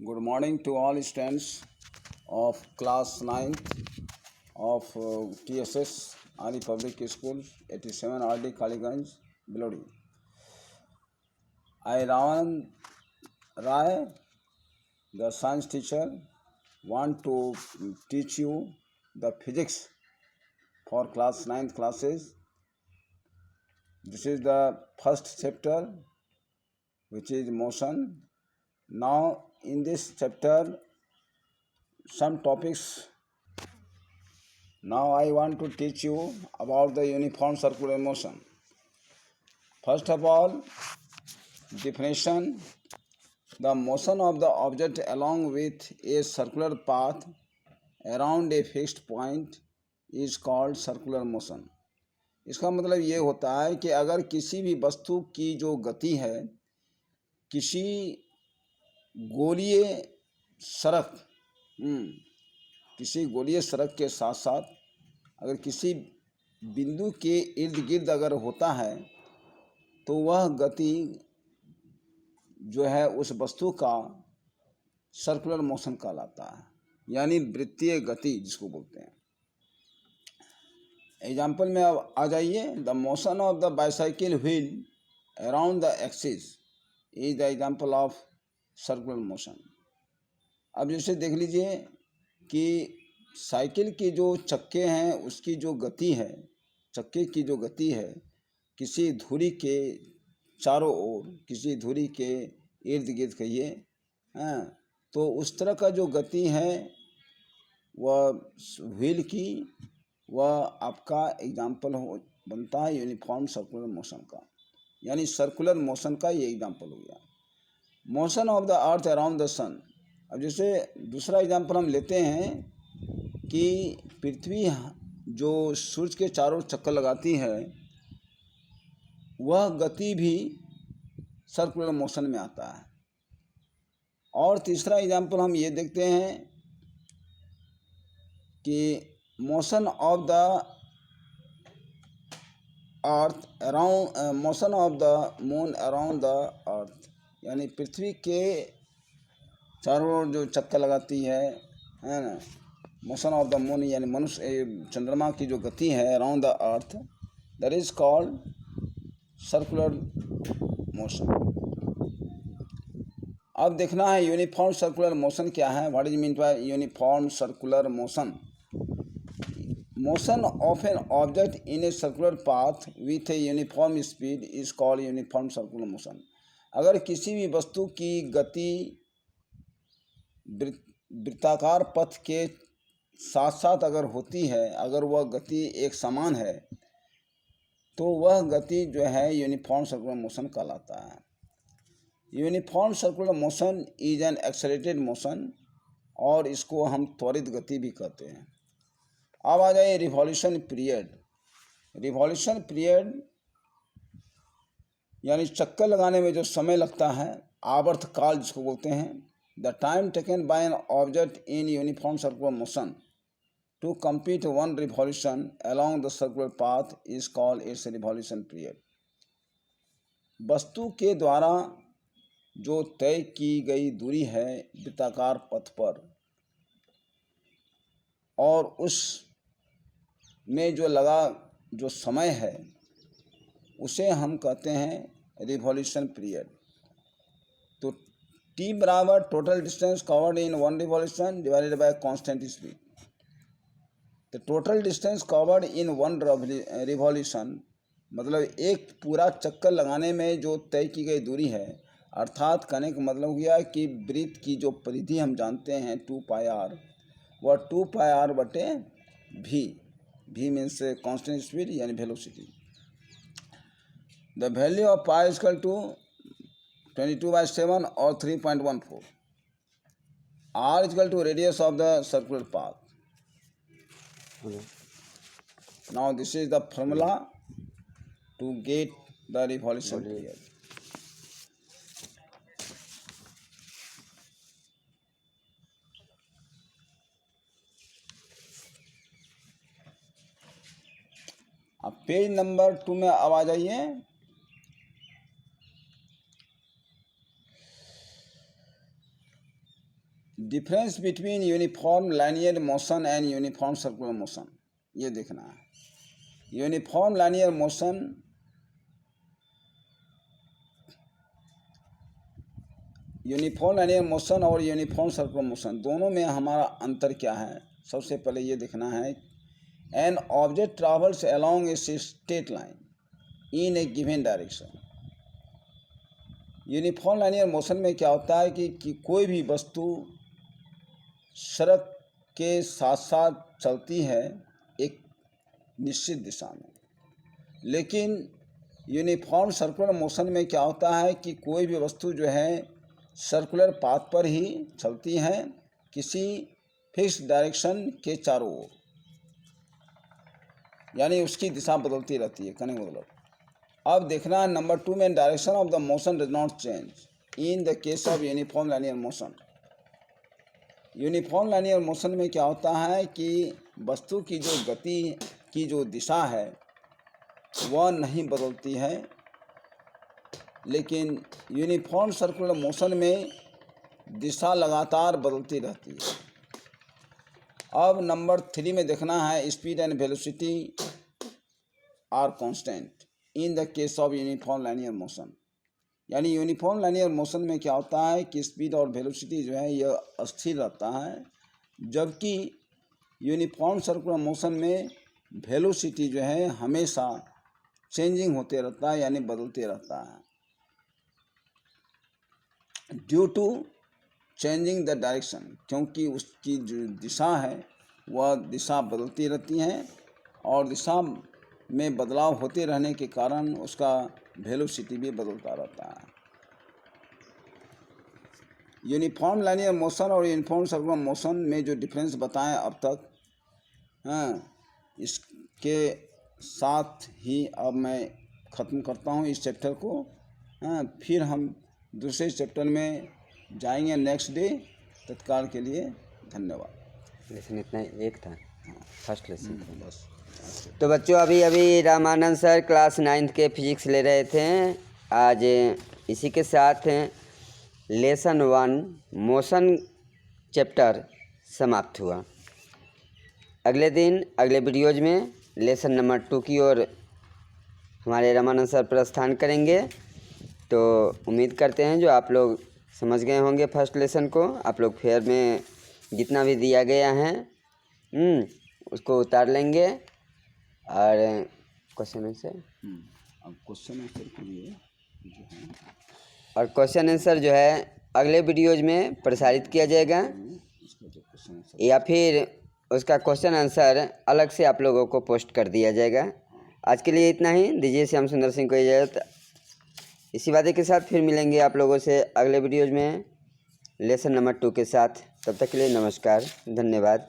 Good morning to all students of class 9th of TSS Ali Public School 87 RD Kaliganj, Bilodi. I, Raman Rai, the science teacher, want to teach you the physics for class 9th classes. This is the first chapter, which is motion. Now, in this chapter, some topics. Now I want to teach you about the uniform circular motion. First of all, definition: the motion of the object along with a circular path around a fixed point is called circular motion. इसका मतलब ये होता है कि अगर किसी भी वस्तु की जो गति है किसी गोलीय सड़क के साथ साथ अगर किसी बिंदु के इर्द गिर्द अगर होता है तो वह गति जो है उस वस्तु का सर्कुलर मोशन कहलाता है, यानी वृत्तीय गति जिसको बोलते हैं। एग्जाम्पल में अब आ जाइए। The motion of the bicycle wheel around the axis is the example of circular motion. अब जैसे देख लीजिए कि साइकिल के जो चक्के हैं उसकी जो गति है, चक्के की जो गति है किसी धुरी के चारों ओर, किसी धुरी के इर्द गिर्द कहिए, तो उस तरह का जो गति है वह व्हील की, वह आपका एग्जाम्पल बनता है यूनिफॉर्म सर्कुलर मोशन का, यानी सर्कुलर मोशन का ये एग्जाम्पल हो गया। Motion of the earth around the sun. अब जैसे दूसरा एग्जाम्पल हम लेते हैं कि पृथ्वी जो सूर्य के चारों चक्कर लगाती है वह गति भी सर्कुलर मोशन में आता है। और तीसरा एग्जाम्पल हम ये देखते हैं कि motion of the earth around motion of the moon around the earth, यानी पृथ्वी के चारों ओर जो चक्कर लगाती है ना, मोशन ऑफ द मून यानी मनुष्य चंद्रमा की जो गति है around the earth, that is called circular motion. अब देखना है यूनिफॉर्म सर्कुलर मोशन क्या है। What is mean by uniform circular motion? Motion of an object in a circular path with a uniform speed is called uniform circular motion. अगर किसी भी वस्तु की गति वृत्ताकार पथ के साथ साथ अगर होती है, अगर वह गति एक समान है तो वह गति जो है यूनिफॉर्म सर्कुलर मोशन कहलाता है। Uniform circular motion is an accelerated motion, और इसको हम त्वरित गति भी कहते हैं। अब आ जाए रिवॉल्यूशन पीरियड। रिवॉल्यूशन पीरियड यानी चक्कर लगाने में जो समय लगता है, आवर्त काल जिसको बोलते हैं। The time taken by an object in uniform circular motion to complete one revolution along the circular path is called its revolution period. वस्तु के द्वारा जो तय की गई दूरी है वृत्ताकार पथ पर, और उस में जो लगा जो समय है उसे हम कहते हैं रिवॉल्यूशन पीरियड। तो T बराबर total distance covered in one revolution divided by constant speed. तो total distance covered in one revolution मतलब एक पूरा चक्कर लगाने में जो तय की गई दूरी है, अर्थात कहने का मतलब हो गया कि वृत्त की जो परिधि हम जानते हैं 2πr, वह 2πr बटे v मीन्स कांस्टेंट स्पीड यानी velocity. The value of pi equal to 22/7 और 3.14। r equal to radius of the circular path. Now this is the formula to get the revolution period. अब page number 2 में अब आ जाइए। Difference between uniform linear motion and uniform circular motion, ये देखना है। Uniform linear motion और uniform circular motion दोनों में हमारा अंतर क्या है, सबसे पहले ये देखना है। An object travels along a straight line in A given direction. Uniform linear motion में क्या होता है कि कोई भी वस्तु सड़क के साथ साथ चलती है एक निश्चित दिशा में, लेकिन यूनिफॉर्म सर्कुलर मोशन में क्या होता है कि कोई भी वस्तु जो है सर्कुलर पाथ पर ही चलती है किसी फिक्स डायरेक्शन के चारों ओर, यानी उसकी दिशा बदलती रहती है, कहने का मतलब। अब देखना है नंबर 2 में, direction of the motion does not change in the case of uniform linear motion. Uniform linear motion में क्या होता है कि वस्तु की जो गति की जो दिशा है वह नहीं बदलती है, लेकिन यूनिफॉर्म सर्कुलर मोशन में दिशा लगातार बदलती रहती है। अब नंबर 3 में देखना है, speed and velocity are constant in the case of uniform linear motion. यानी यूनिफॉर्म लाइनियर मोशन में क्या होता है कि स्पीड और वेलोसिटी जो है यह स्थिर रहता है, जबकि यूनिफॉर्म सर्कुलर मोशन में वेलोसिटी जो है हमेशा चेंजिंग होते रहता है, यानी बदलते रहता है due to changing the direction, क्योंकि उसकी जो दिशा है वह दिशा बदलती रहती है और दिशा में बदलाव होते रहने के कारण उसका वेलोसिटी भी बदलता रहता है। यूनिफॉर्म लाइनियर मोशन और यूनिफॉर्म सर्कुलर मोशन में जो डिफरेंस बताएं अब तक, इसके साथ ही अब मैं ख़त्म करता हूं इस चैप्टर को। फिर हम दूसरे चैप्टर में जाएंगे नेक्स्ट डे। तत्काल के लिए धन्यवाद। लेसन इतना एक था, फर्स्ट लेसन बस। तो बच्चों अभी रामानंद सर क्लास 9th के फिजिक्स ले रहे थे। आज इसी के साथ लेसन 1 मोशन चैप्टर समाप्त हुआ। अगले दिन अगले वीडियोज में लेसन नंबर 2 की ओर हमारे रामानंद सर प्रस्थान करेंगे। तो उम्मीद करते हैं जो आप लोग समझ गए होंगे फर्स्ट लेसन को। आप लोग फेयर में जितना भी दिया गया है उसको उतार लेंगे और क्वेश्चन आंसर और क्वेश्चन आंसर जो है अगले वीडियोज में प्रसारित किया जाएगा, या फिर उसका क्वेश्चन आंसर अलग से आप लोगों को पोस्ट कर दिया जाएगा। आज के लिए इतना ही, दीजिए श्याम सुंदर सिंह को इजाज़त। इसी वादे के साथ फिर मिलेंगे आप लोगों से अगले वीडियोज में लेसन नंबर 2 के साथ। तब तक के लिए नमस्कार, धन्यवाद।